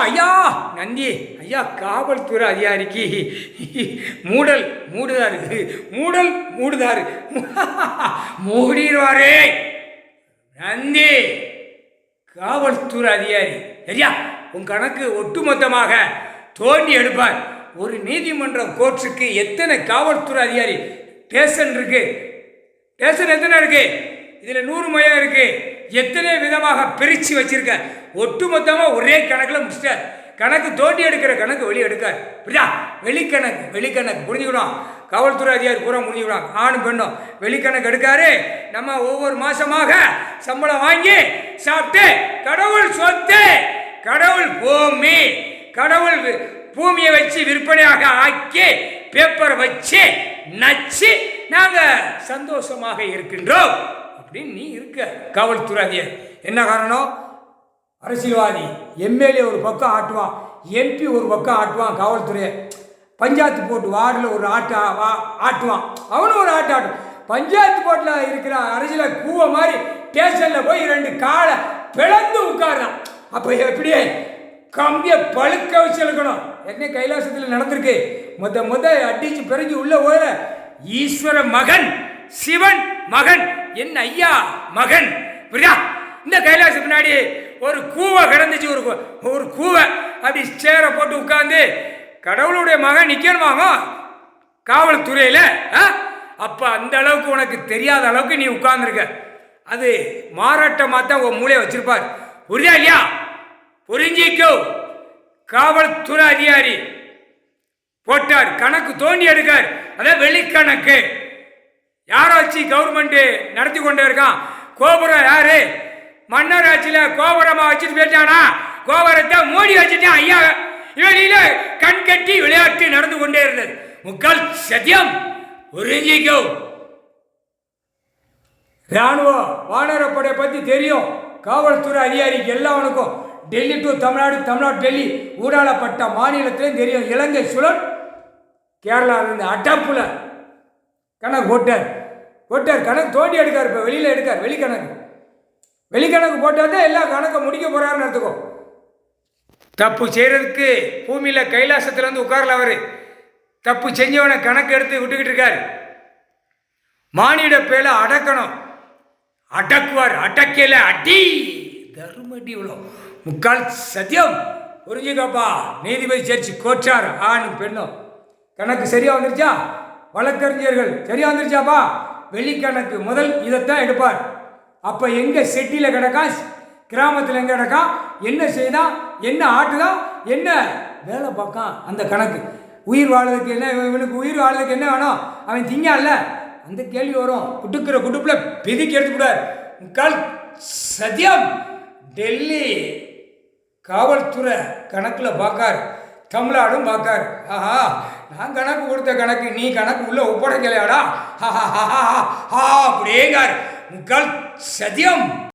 ஐயா நந்தி ஐயா, காவல்துறை அதிகாரிக்கு மூடுதாரு மூடுதாரு மூடிடுவாரே நந்தி. காவல்துறை அதிகாரி சரியா உன் கணக்கு ஒட்டுமொத்தமாக தோண்டி எடுப்பார். ஒரு நீதிமன்றம் கோர்ட்ஸுக்கு எத்தனை காவல்துறை அதிகாரி ஸ்டேஷன் இருக்கு? ஸ்டேஷன் எத்தனை இருக்கு? இதில் 100 மையம் இருக்கு. எத்தனை விதமாக பிரித்து வச்சிருக்க? ஒட்டுமொத்தமாக ஒரே கணக்கில் முடிச்சிட்டார். கணக்கு தோண்டி எடுக்கிற கணக்கு வெளியே எடுக்கார். புரியா? வெளிக்கணக்கு புரிஞ்சுக்கணும். காவல்துறை அதிகாரி பூரா முடிஞ்சுக்கணும். ஆணும் பெண்ணும் வெளிக்கணக்கு எடுக்காரு. நம்ம ஒவ்வொரு மாசமாக சம்பளம் வாங்கி சாப்பிட்டு கடவுள் சொத்து, கடவுள் பூமி, கடவுள் பூமியை வச்சு விற்பனையாக ஆக்கி பேப்பரை வச்சு நச்சு நாங்கள் சந்தோஷமாக இருக்கின்றோம் அப்படின்னு நீ இருக்க. காவல்துறை அதிகாரி என்ன காரணம்? அரசியல்வாதி எம்எல்ஏ ஒரு பக்கம் ஆட்டுவான், எம்பி ஒரு பக்கம் ஆட்டுவான். காவல்துறையை பஞ்சாயத்து போட்டு வார்டில் ஒரு ஆட்டுவான், அவனும் ஒரு ஆட்டும். பஞ்சாயத்து போட்டில் இருக்கிற அரசியல் கூவ மாதிரி ஸ்டேஷனில் போய் 2 காலை பிளந்து உட்காரான். அப்போ எப்படியே கம்பியை பழுக்க வச்சு எழுக்கணும். என்ன கைலாசத்தில் நடந்திருக்கு. முத அடிச்சு பிறகு உள்ள போல ஈஸ்வர மகன், சிவன் மகன், என் ஐயா மகன். புரியா? இந்த கைலாசம் பின்னாடி ஒரு கூவை கிடந்துச்சு. ஒரு கூவை அப்படி சேரை போட்டு உட்கார்ந்து கடவுளுடைய மகன் நிற்கணுமாங்க காவல்துறையில். அப்போ அந்த அளவுக்கு உனக்கு தெரியாத அளவுக்கு நீ உட்கார்ந்துருக்க. அது மாறாட்டமாக தான் உன் மூளையை வச்சிருப்பார். புரியா இல்லையா? புரிஞ்சிக்கோ. காவல்துறை அதிகாரி போட்டார், கணக்கு தோண்டி எடுக்கார். அதான் வெளிக்கணக்கு. யாரை வச்சு கவர்மெண்ட் நடத்தி கொண்டே இருக்கான்? கோபுரம் யாரு? மன்னர் ஆட்சியில் கோபுரமா வச்சுட்டு போயிட்டானா? கோபுரத்தை மூடி வச்சுட்டான் ஐயா. இவனில கண் கட்டி விளையாட்டு நடந்து கொண்டே இருந்தது. முக்கால் சத்தியம். புரிஞ்சிக்கோ. ராணுவ வானரப்படை பற்றி தெரியும். காவல்துறை அதிகாரிக்கு எல்லாவனுக்கும் டெல்லி டு தமிழ்நாடு, தமிழ்நாடு டெல்லி ஊடாளப்பட்ட மாநிலத்திலையும் தெரியும். இலங்கை சுழல் கேரளாவிலிருந்து அட்டப்புல கணக்கு போட்டார். கணக்கு தோண்டி எடுக்கார். இப்போ வெளியில் எடுக்கார். வெளிக்கணக்கு போட்டால் தான் எல்லா கணக்கை முடிக்க போகிறாருன்னு எடுத்துக்கோ. தப்பு செய்கிறதுக்கு பூமியில் கைலாசத்தில் வந்து உட்காரல. அவர் தப்பு செஞ்சவனை கணக்கு எடுத்து விட்டுக்கிட்டு இருக்கார். மானிட பேல அடக்கணும். அடக்குவார். அடக்கல அடி தர்மடி விழும். முக்கால் சத்தியம். புரிஞ்சுக்கப்பா. நீதிபதி சேர்ச்சி கோச்சார் ஆணும் பெண்ணும் கணக்கு சரியா வந்துருச்சா? வழக்கறிஞர்கள் சரியா வந்துருச்சாப்பா? வெளிக்கணக்கு முதல் இதைத்தான் எடுப்பார். அப்போ எங்கே செட்டியில் கிடக்கான், கிராமத்தில் எங்கே கிடக்கான், என்ன செய்தான், என்ன ஆட்டுதான், என்ன வேலை பார்க்கான், அந்த கணக்கு. உயிர் வாழ்றதுக்கு என்ன, இவனுக்கு உயிர் வாழ்றதுக்கு என்ன வேணும், அவன் திங்கான்ல, அந்த கேள்வி வரும். குடுக்கிற குடுப்பில் பிதிக்கி எடுத்துக்கூடாது. முக்கால் சத்தியம். டெல்லி காவல்துறை கணக்கில் பார்க்கார். தமிழ்நாடும் பார்க்கார். ஆஹா, நான் கணக்கு கொடுத்த கணக்கு நீ கணக்கு உள்ள ஒப்படைக்கலையாடா அப்படியேங்கார். முக்கால் சத்தியம்.